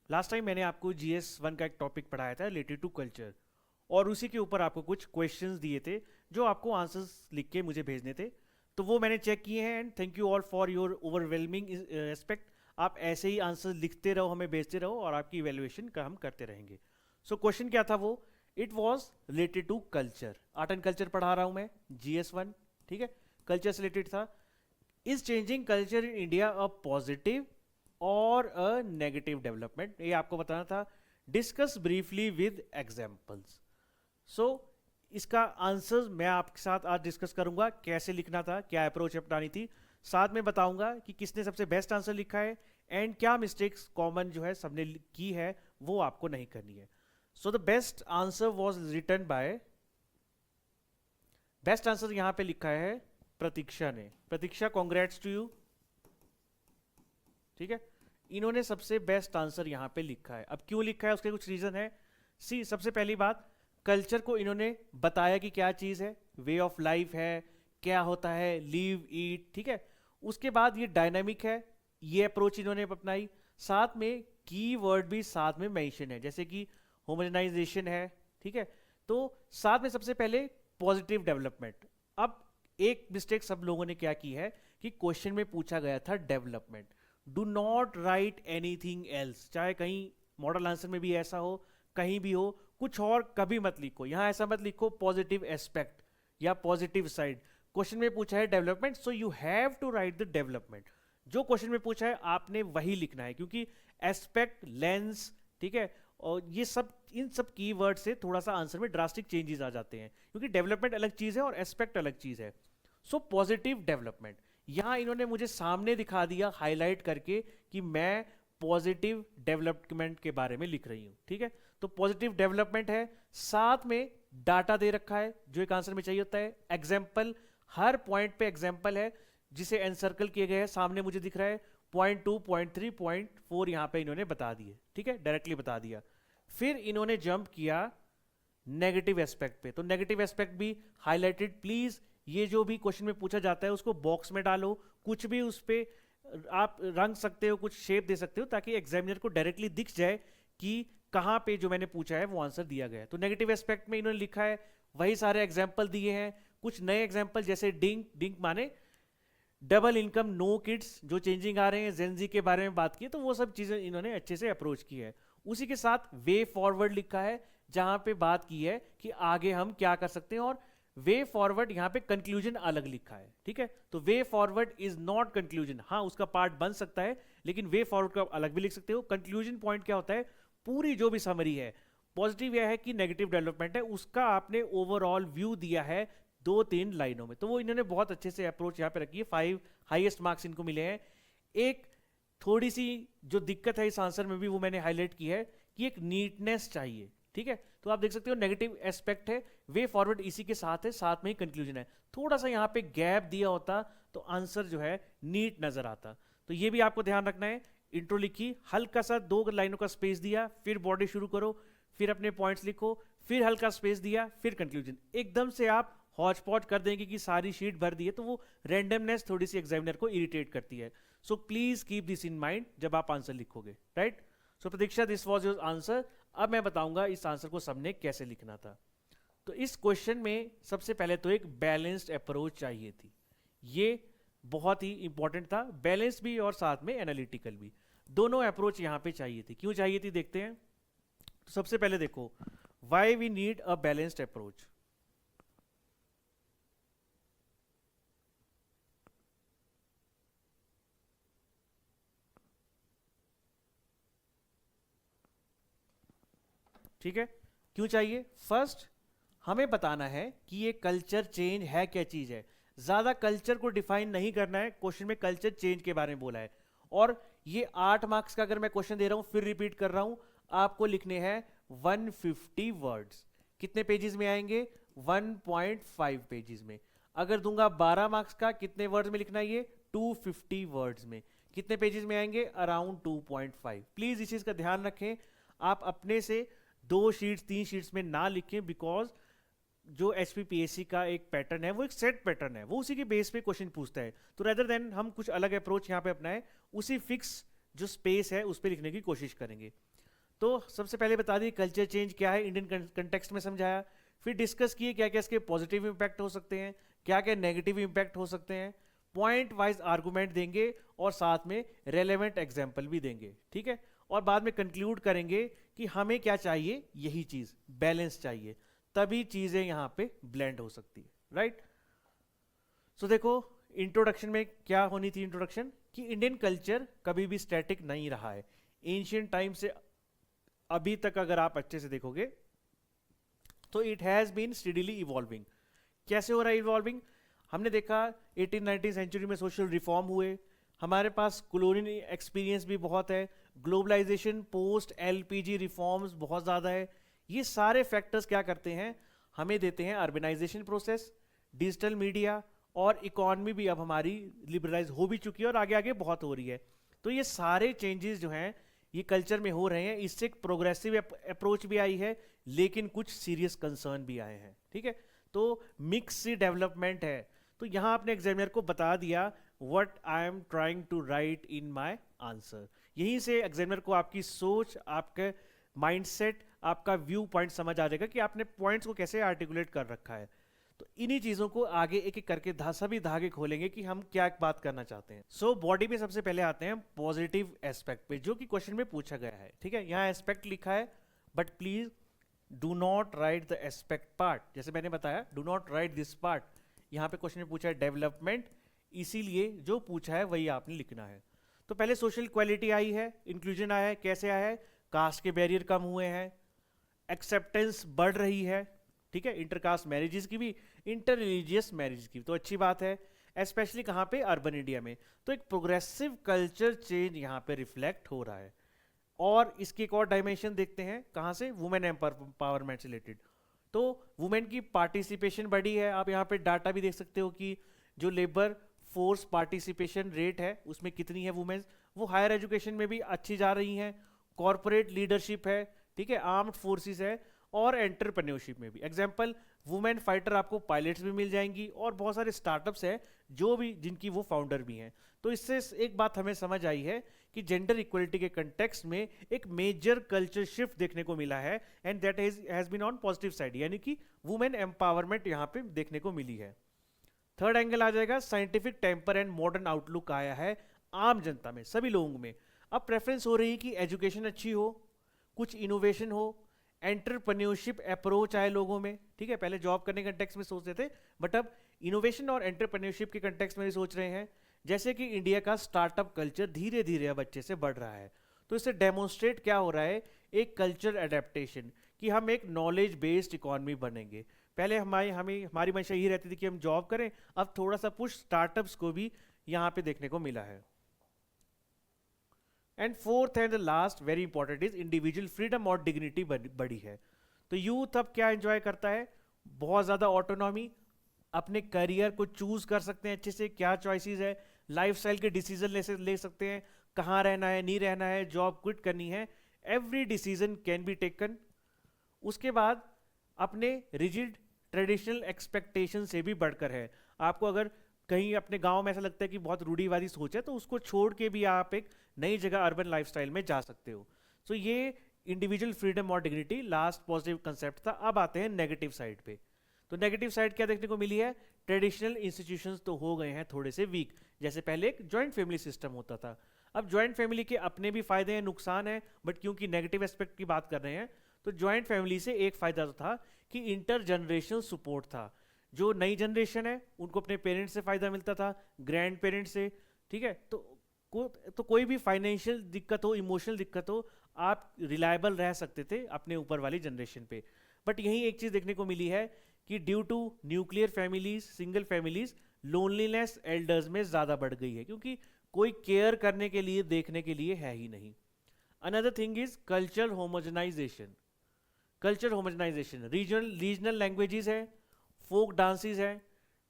Last time मैंने आपको GS1 का एक टॉपिक पढ़ाया था रिलेटेड टू कल्चर, और उसी के ऊपर आपको कुछ क्वेश्चंस दिए थे जो आपको आंसर्स लिख के मुझे भेजने थे। तो वो मैंने चेक किए हैं and thank you all for your overwhelming aspect. आप ऐसे ही आंसर्स लिखते रहो, हमें भेजते रहो और आपकी इवेल्युएशन का हम करते रहेंगे। सो क्वेश्चन क्या था वो, it was related to culture. Art and culture पढ़ा रहा हूँ मैं, GS1, ठीक है। कल्चर से रिलेटेड था। Is changing culture in India a positive और अ नेगेटिव डेवलपमेंट, ये आपको बताना था। Discuss briefly with examples. So इसका आंसर मैं आपके साथ आज डिस्कस करूंगा, कैसे लिखना था, क्या अप्रोच अपनानी थी। साथ में बताऊंगा कि किसने सबसे बेस्ट आंसर लिखा है एंड क्या मिस्टेक्स कॉमन जो है सबने की है वो आपको नहीं करनी है। So the best answer was written by, best answer यहां पे लिखा है प्रतीक्षा ने। प्रतीक्षा, कॉन्ग्रेट्स टू यू, ठीक है। इन्होंने सबसे बेस्ट आंसर यहां पे लिखा है। अब क्यों लिखा है उसके कुछ रीजन है। सी, सबसे पहली बात, कल्चर को इन्होंने बताया कि क्या चीज है, वे ऑफ लाइफ है, क्या होता है, लिव ईट, ठीक है। उसके बाद ये डायनामिक है, ये अप्रोच इन्होंने अपनाई। साथ में की वर्ड भी साथ में मेंशन है, जैसे कि होमोजेनाइजेशन है, ठीक है। तो साथ में सबसे पहले पॉजिटिव डेवलपमेंट। अब एक मिस्टेक सब लोगों ने क्या की है कि क्वेश्चन में पूछा गया था development, do not right anything else. चाहे कहीं मॉडल आंसर में भी ऐसा हो, कहीं भी हो, कुछ और कभी मत लिखो। यहां ऐसा मत लिखो पॉजिटिव एस्पेक्ट या पॉजिटिव साइड। क्वेश्चन में पूछा है development, so you have to write the development. जो क्वेश्चन में पूछा है आपने वही लिखना है, क्योंकि एस्पेक्ट, लेंस, ठीक है, और ये सब, इन सब कीवर्ड से थोड़ा सा आंसर में ड्रास्टिक चेंजेस आ जाते हैं, क्योंकि डेवलपमेंट अलग चीज है और एस्पेक्ट अलग चीज है। सो पॉजिटिव डेवलपमेंट यहां इन्होंने मुझे सामने दिखा दिया हाईलाइट करके कि मैं पॉजिटिव डेवलपमेंट के बारे में लिख रही हूं, ठीक है। तो पॉजिटिव डेवलपमेंट है, साथ में डाटा दे रखा है जो एक आंसर में चाहिए होता है। एग्जाम्पल, हर पॉइंट पे एग्जाम्पल है जिसे एनसर्कल किए गए हैं, सामने मुझे दिख रहा है। पॉइंट 2, पॉइंट 3, पॉइंट 4 यहां पे इन्होंने बता दिए, ठीक है, डायरेक्टली बता दिया। फिर इन्होंने जंप किया नेगेटिव एस्पेक्ट पे, तो नेगेटिव एस्पेक्ट भी हाईलाइटेड। प्लीज ये जो भी क्वेश्चन में पूछा जाता है उसको बॉक्स में डालो, कुछ भी उस पर आप रंग सकते हो, कुछ शेप दे सकते हो, ताकि एग्जामिनर को डायरेक्टली दिख जाए कि कहां पे जो मैंने पूछा है वो आंसर दिया गया है। तो नेगेटिव एस्पेक्ट में इन्होंने लिखा है, वही सारे एग्जाम्पल दिए हैं। कुछ नए एग्जाम्पल जैसे डिंक, डिंक माने डबल इनकम, नो किड्स, जो चेंजिंग आ रहे हैं, जेनजी के बारे में बात की, तो वो सब चीजें इन्होंने अच्छे से अप्रोच की है। उसी के साथ वे फॉरवर्ड लिखा है, जहां पे बात की है कि आगे हम क्या कर सकते हैं, और वे फॉरवर्ड यहां पे कंक्लूजन अलग लिखा है, ठीक है। तो way forward is not conclusion, हाँ उसका पार्ट बन सकता है, लेकिन वे फॉरवर्ड का अलग भी लिख सकते हो। कंक्लूजन पॉइंट क्या होता है, पूरी जो भी समरी है, पॉजिटिव यह है कि नेगेटिव डेवलपमेंट है, उसका आपने ओवरऑल व्यू दिया है 2-3 लाइनों में। तो वो इन्होंने बहुत अच्छे से अप्रोच यहाँ पे रखी है। 5 हाईएस्ट मार्क्स इनको मिले हैं। एक थोड़ी सी जो दिक्कत है इस आंसर में भी वो मैंने हाईलाइट की है कि एक नीटनेस चाहिए, ठीक है। तो आप देख सकते हो नेगेटिव एस्पेक्ट है, वे फॉरवर्ड इसी के साथ है, साथ में ही कंक्लूजन है। थोड़ा सा यहाँ पे गैप दिया होता तो आंसर जो है नीट नजर आता। तो ये भी आपको ध्यान रखना है। इंट्रो लिखी, हल्का सा 2 लाइनों का स्पेस दिया, फिर बॉडी शुरू करो, फिर अपने पॉइंट्स लिखो, फिर हल्का स्पेस दिया, फिर कंक्लूजन। एकदम से आप हॉच पॉच कर देंगे कि सारी शीट भर दी है, तो वो रेंडमनेस थोड़ी सी एग्जामिनर को इरिटेट करती है। So please keep this in mind जब आप आंसर लिखोगे, right. So Pratiksha, this was your answer. अब मैं बताऊंगा इस आंसर को सबने कैसे लिखना था। तो इस क्वेश्चन में सबसे पहले तो एक बैलेंस्ड अप्रोच चाहिए थी, ये बहुत ही इंपॉर्टेंट था। बैलेंस भी और साथ में एनालिटिकल भी, दोनों अप्रोच यहां पे चाहिए थी। क्यों चाहिए थी देखते हैं। तो सबसे पहले देखो, why we need a balanced approach. ठीक है, क्यों चाहिए। फर्स्ट, हमें बताना है कि ये कल्चर चेंज है क्या चीज है। ज्यादा कल्चर को डिफाइन नहीं करना है, क्वेश्चन में कल्चर चेंज के बारे में बोला है। और ये 8 मार्क्स का अगर मैं क्वेश्चन दे रहा हूं, फिर रिपीट कर रहा हूं, आपको लिखने हैं 150 वर्ड्स। कितने पेजेस में आएंगे, 1.5 पेजेस में। अगर दूंगा 12 मार्क्स का, कितने वर्ड्स में लिखना है ये, 250 वर्ड्स में। कितने पेजेस में आएंगे, अराउंड 2.5। प्लीज इस चीज का ध्यान रखें, आप अपने से 2 शीट्स 3 शीट्स में ना लिखें, बिकॉज जो HPPSC का एक पैटर्न है वो एक सेट पैटर्न है, वो उसी के बेस पे क्वेश्चन पूछता है। तो रेदर देन हम कुछ अलग अप्रोच यहाँ पे अपनाएं, उसी फिक्स जो स्पेस है उस पर लिखने की कोशिश करेंगे। तो सबसे पहले बता दी कल्चर चेंज क्या है, इंडियन कंटेक्स्ट में समझाया, फिर डिस्कस किए क्या क्या इसके पॉजिटिव इंपैक्ट हो सकते हैं, क्या क्या नेगेटिव इंपैक्ट हो सकते हैं, पॉइंट वाइज आर्गूमेंट देंगे और साथ में रेलेवेंट एग्जाम्पल भी देंगे, ठीक है। और बाद में कंक्लूड करेंगे कि हमें क्या चाहिए, यही चीज बैलेंस चाहिए, तभी चीजें यहाँ पे ब्लेंड हो सकती है, राइट। सो देखो इंट्रोडक्शन में क्या होनी थी, इंट्रोडक्शन कि इंडियन कल्चर कभी भी स्टैटिक नहीं रहा है। एंशियंट टाइम से अभी तक अगर आप अच्छे से देखोगे तो it has been steadily evolving. कैसे हो रहा है इवॉल्विंग, हमने देखा 18-19 सेंचुरी में सोशल रिफॉर्म हुए, हमारे पास कॉलोनियल एक्सपीरियंस भी बहुत है, ग्लोबलाइजेशन, पोस्ट एलपीजी रिफॉर्म्स बहुत ज़्यादा है। ये सारे फैक्टर्स क्या करते हैं, हमें देते हैं अर्बनाइजेशन प्रोसेस, डिजिटल मीडिया, और इकॉनमी भी अब हमारी लिबरलाइज हो भी चुकी है और आगे आगे बहुत हो रही है। तो ये सारे चेंजेस जो हैं ये कल्चर में हो रहे हैं, इससे एक प्रोग्रेसिव अप्रोच भी आई है, लेकिन कुछ सीरियस कंसर्न भी आए हैं, ठीक है। तो मिक्स सी डेवलपमेंट है। तो यहाँ आपने एग्जामिनर को बता दिया what I am trying to write in my answer. यहीं से एग्जामिनर को आपकी सोच, आपके माइंडसेट, आपका व्यू पॉइंट समझ आ जाएगा कि आपने पॉइंट्स को कैसे आर्टिकुलेट कर रखा है। तो इन्हीं चीजों को आगे एक एक करके सभी धागे खोलेंगे कि हम क्या बात करना चाहते हैं। सो बॉडी में सबसे पहले आते हैं पॉजिटिव एस्पेक्ट पे, जो कि क्वेश्चन में पूछा गया है, ठीक है। यहाँ एस्पेक्ट लिखा है, but please do not right the aspect part. जैसे मैंने बताया do not right this part. यहाँ पे क्वेश्चन में पूछा है डेवलपमेंट, इसीलिए जो पूछा है वही आपने लिखना है। तो पहले सोशल क्वालिटी आई है, इंक्लूजन आया है, कैसे आया है, कास्ट के बैरियर कम हुए हैं, एक्सेप्टेंस बढ़ रही है, ठीक है, इंटरकास्ट मैरिजेस की भी, इंटर रिलीजियस मैरिज की, तो अच्छी बात है, स्पेशली कहाँ पे, अर्बन इंडिया में। तो एक प्रोग्रेसिव कल्चर चेंज यहाँ पे रिफ्लेक्ट हो रहा है। और इसकी एक और डायमेंशन देखते हैं, कहाँ से, वुमेन एम्पावरमेंट से रिलेटेड। तो वुमेन की पार्टिसिपेशन बढ़ी है, आप यहाँ पे डाटा भी देख सकते हो कि जो लेबर फोर्स पार्टिसिपेशन रेट है उसमें कितनी है वुमेन्स, वो हायर एजुकेशन में भी अच्छी जा रही हैं, कॉरपोरेट लीडरशिप है, ठीक है, आर्म्ड फोर्सेस है, और एंटरप्रेन्योरशिप में भी। एग्जांपल, वुमेन फाइटर आपको पायलट्स भी मिल जाएंगी, और बहुत सारे स्टार्टअप्स हैं जो भी, जिनकी वो फाउंडर भी हैं। तो इससे एक बात हमें समझ आई है कि जेंडर इक्वलिटी के कंटेक्स्ट में एक मेजर कल्चर शिफ्ट देखने को मिला है, and that has been on positive side, यानी कि वुमेन एम्पावरमेंट यहाँ पे देखने को मिली है। थर्ड एंगल आ जाएगा, scientific temper and modern outlook आया है आम जनता में, सभी लोगों में। अब प्रेफरेंस हो रही है कि एजुकेशन अच्छी हो, कुछ इनोवेशन हो, एंटरप्रेन्योरशिप अप्रोच आए लोगों में, ठीक है। पहले जॉब करने के कंटेक्स्ट में सोचते थे, बट अब इनोवेशन और एंटरप्रेन्योरशिप के कंटेक्स्ट में भी सोच रहे हैं। जैसे कि इंडिया का स्टार्टअप कल्चर धीरे धीरे अब अच्छे से बढ़ रहा है। तो इससे डेमोन्स्ट्रेट क्या हो रहा है, एक कल्चर एडेप्टेशन, कि हम एक नॉलेज बेस्ड इकोनॉमी बनेंगे। पहले हमारी मंशा यही रहती थी कि हम जॉब करें, अब थोड़ा सा पुश स्टार्टअप्स को भी यहाँ पे देखने को मिला है। And fourth and last very important is individual freedom और डिग्निटी बढ़ी है। तो यूथ अब क्या एंजॉय करता है, बहुत ज्यादा ऑटोनॉमी, अपने करियर को चूज कर सकते हैं अच्छे से, क्या चॉइसेस है, लाइफस्टाइल के डिसीजन ले सकते हैं, कहाँ रहना है, नहीं रहना है, जॉब क्विट करनी है, every decision can be taken. उसके बाद अपने रिजिड ट्रेडिशनल एक्सपेक्टेशन से भी बढ़कर है। आपको अगर कहीं अपने गांव में ऐसा लगता है कि बहुत रूढ़िवादी सोच है, तो उसको छोड़ के भी आप एक नई जगह अर्बन लाइफस्टाइल में जा सकते हो। सो ये इंडिविजुअल फ्रीडम और डिग्निटी लास्ट पॉजिटिव कंसेप्ट था। अब आते हैं नेगेटिव साइड पे। तो नेगेटिव साइड क्या देखने को मिली है, ट्रेडिशनल इंस्टीट्यूशंस तो हो गए हैं थोड़े से वीक। जैसे पहले एक जॉइंट फैमिली सिस्टम होता था, अब जॉइंट फैमिली के अपने भी फायदे हैं, नुकसान है, बट क्योंकि नेगेटिव एस्पेक्ट की बात कर रहे हैं, तो जॉइंट फैमिली से एक फायदा तो था कि इंटर जनरेशन सपोर्ट था। जो नई जनरेशन है उनको अपने पेरेंट्स से फायदा मिलता था, ग्रैंड पेरेंट्स से, ठीक है। तो कोई भी फाइनेंशियल दिक्कत हो, इमोशनल दिक्कत हो, आप रिलायबल रह सकते थे अपने ऊपर वाली जनरेशन पे। बट यही एक चीज देखने को मिली है कि due to nuclear families, single families, loneliness elders में ज्यादा बढ़ गई है, क्योंकि कोई केयर करने के लिए, देखने के लिए है ही नहीं। Another thing is culture homogenisation. Regional languages है, फोक डांसेस है,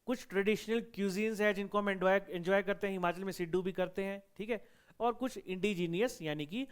कुछ ट्रेडिशनल क्यूजीन्स है जिनको हम एंजॉय करते हैं, हिमाचल में सिड्डू भी करते हैं, ठीक है। और कुछ इंडिजीनियस, यानी कि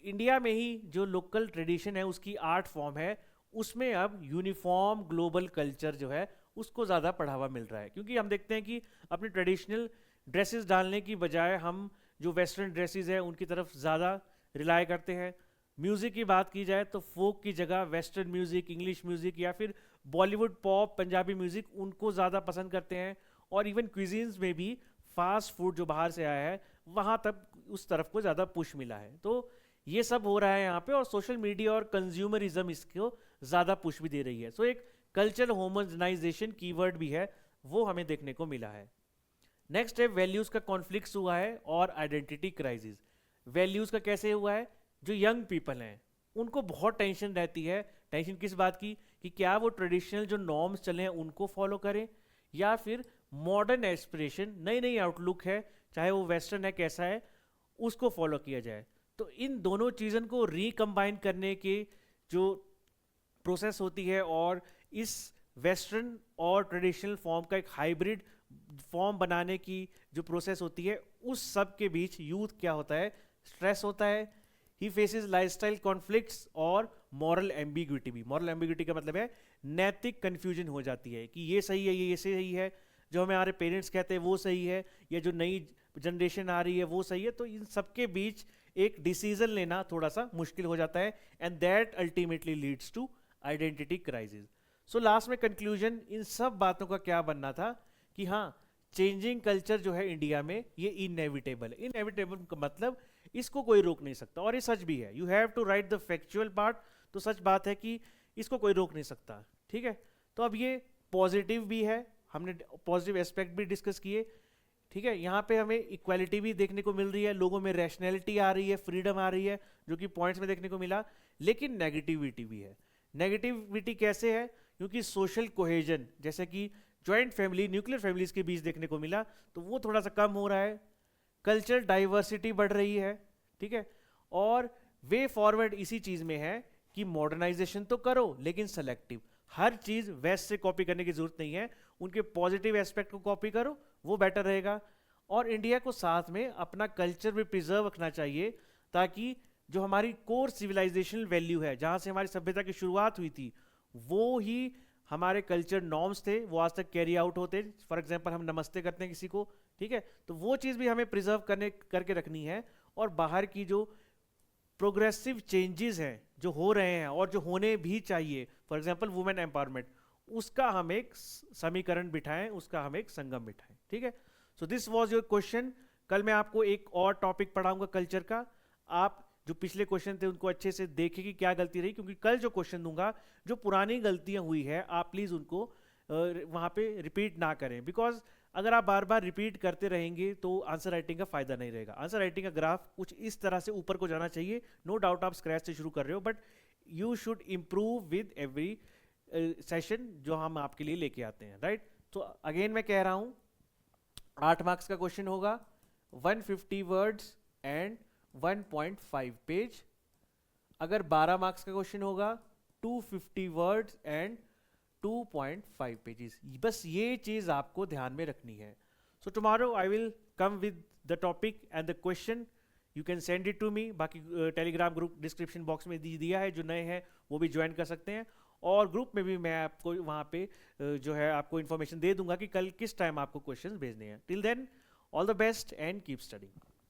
इंडिया में ही जो लोकल ट्रेडिशन है उसकी आर्ट फॉर्म है, उसमें अब यूनिफॉर्म ग्लोबल कल्चर जो है उसको ज़्यादा बढ़ावा मिल रहा है। क्योंकि हम देखते हैं कि अपने ट्रेडिशनल ड्रेसेस डालने की बजाय हम जो वेस्टर्न ड्रेसेस है उनकी तरफ ज़्यादा रिलाय करते हैं। म्यूज़िक की बात की जाए तो फोक की जगह वेस्टर्न म्यूज़िक, इंग्लिश म्यूज़िक या फिर बॉलीवुड, पॉप, पंजाबी म्यूज़िक उनको ज़्यादा पसंद करते हैं। और इवन क्विजीन्स में भी फास्ट फूड जो बाहर से आया है वहाँ तक उस तरफ को ज़्यादा पुश मिला है। तो ये सब हो रहा है यहाँ पे, और सोशल मीडिया और कंज्यूमरिज्म इसको ज़्यादा पुश भी दे रही है। सो एक कल्चरल होमोजेनाइजेशन कीवर्ड भी है, वो हमें देखने को मिला है। नेक्स्ट है वैल्यूज़ का कॉन्फ्लिक्ट हुआ है और आइडेंटिटी क्राइसिस। वैल्यूज़ का कैसे हुआ है? जो यंग पीपल हैं उनको बहुत टेंशन रहती है। टेंशन किस बात की? कि क्या वो ट्रेडिशनल जो नॉर्म्स चले हैं उनको फॉलो करें, या फिर मॉडर्न एस्पिरेशन, नई नई आउटलुक है, चाहे वो वेस्टर्न है कैसा है, उसको फॉलो किया जाए। तो इन दोनों चीज़ों को रिकम्बाइन करने की जो प्रोसेस होती है, और इस वेस्टर्न और ट्रेडिशनल फॉर्म का एक हाइब्रिड फॉर्म बनाने की जो प्रोसेस होती है, उस सब के बीच यूथ क्या होता है? स्ट्रेस होता है। ही फेसेस लाइफस्टाइल कॉन्फ्लिक्ट्स और मॉरल एम्बिग्विटी भी। मॉरल एम्बिग्विटी का मतलब है नैतिक कन्फ्यूजन हो जाती है कि ये सही है, ये सही है, जो हमारे पेरेंट्स कहते हैं वो सही है, या जो नई जनरेशन आ रही है वो सही है। तो इन सबके बीच एक डिसीजन लेना थोड़ा सा मुश्किल हो जाता है, and that ultimately leads to identity crisis. So last में कंक्लूजन इन सब बातों का क्या बनना था कि हाँ, चेंजिंग कल्चर जो है इंडिया में ये इनएविटेबल है। इनएविटेबल का मतलब इसको कोई रोक नहीं सकता, और ये सच भी है। You have to write the factual part. तो सच बात है कि इसको कोई रोक नहीं सकता, ठीक है। तो अब ये पॉजिटिव भी है, हमने पॉजिटिव एस्पेक्ट भी डिस्कस किए, ठीक है। यहाँ पे हमें इक्वालिटी भी देखने को मिल रही है, लोगों में रैशनैलिटी आ रही है, फ्रीडम आ रही है, जो कि पॉइंट्स में देखने को मिला। लेकिन नेगेटिविटी भी है। नेगेटिविटी कैसे है? क्योंकि सोशल कोहेजन, जैसे कि जॉइंट फैमिली, न्यूक्लियर फैमिलीज के बीच देखने को मिला, तो वो थोड़ा सा कम हो रहा है। कल्चरल डाइवर्सिटी बढ़ रही है, ठीक है। और वे फॉरवर्ड इसी चीज़ में है कि मॉडर्नाइजेशन तो करो लेकिन सेलेक्टिव। हर चीज़ वेस्ट से कॉपी करने की जरूरत नहीं है, उनके पॉजिटिव एस्पेक्ट को कॉपी करो, वो बेटर रहेगा। और इंडिया को साथ में अपना कल्चर भी प्रिजर्व रखना चाहिए, ताकि जो हमारी कोर सिविलाइजेशनल वैल्यू है, जहाँ से हमारी सभ्यता की शुरुआत हुई थी, वो ही हमारे कल्चर नॉर्म्स थे, वो आज तक कैरी आउट होते। फॉर एग्जांपल हम नमस्ते करते हैं किसी को, ठीक है। तो वो चीज़ भी हमें प्रिजर्व करके रखनी है। और बाहर की जो प्रोग्रेसिव चेंजेस हैं जो हो रहे हैं और जो होने भी चाहिए, फॉर एग्जांपल वुमेन एम्पावरमेंट, उसका हम एक समीकरण बिठाएं, उसका हम एक संगम बिठाएं, ठीक है। So this was your question. कल मैं आपको एक और टॉपिक पढ़ाऊंगा कल्चर का। आप जो पिछले क्वेश्चन थे उनको अच्छे से देखें कि क्या गलती रही, क्योंकि कल जो क्वेश्चन दूंगा, जो पुरानी गलतियां हुई है, आप प्लीज़ उनको वहाँ पे रिपीट ना करें। बिकॉज अगर आप बार बार रिपीट करते रहेंगे तो आंसर राइटिंग का फायदा नहीं रहेगा। आंसर राइटिंग का ग्राफ कुछ इस तरह से ऊपर को जाना चाहिए। नो डाउट आप स्क्रैच से शुरू कर रहे हो, but you should improve with every session जो हम आपके लिए लेके आते हैं, राइट। तो अगेन मैं कह रहा हूँ, 8 मार्क्स का क्वेश्चन होगा, 150 वर्ड्स एंड 1.5 पेज। अगर 12 मार्क्स का क्वेश्चन होगा, 250 वर्ड्स एंड 2.5 पेजेस। बस ये चीज आपको ध्यान में रखनी है। So tomorrow I will come with the topic and the question, you can send it to me. बाकी टेलीग्राम ग्रुप डिस्क्रिप्शन बॉक्स में दिया है, जो नए हैं वो भी ज्वाइन कर सकते हैं। और ग्रुप में भी मैं आपको वहाँ पे जो है आपको इन्फॉर्मेशन दे दूंगा कि कल किस टाइम आपको क्वेश्चंस भेजने हैं। Till then, all the best and keep studying.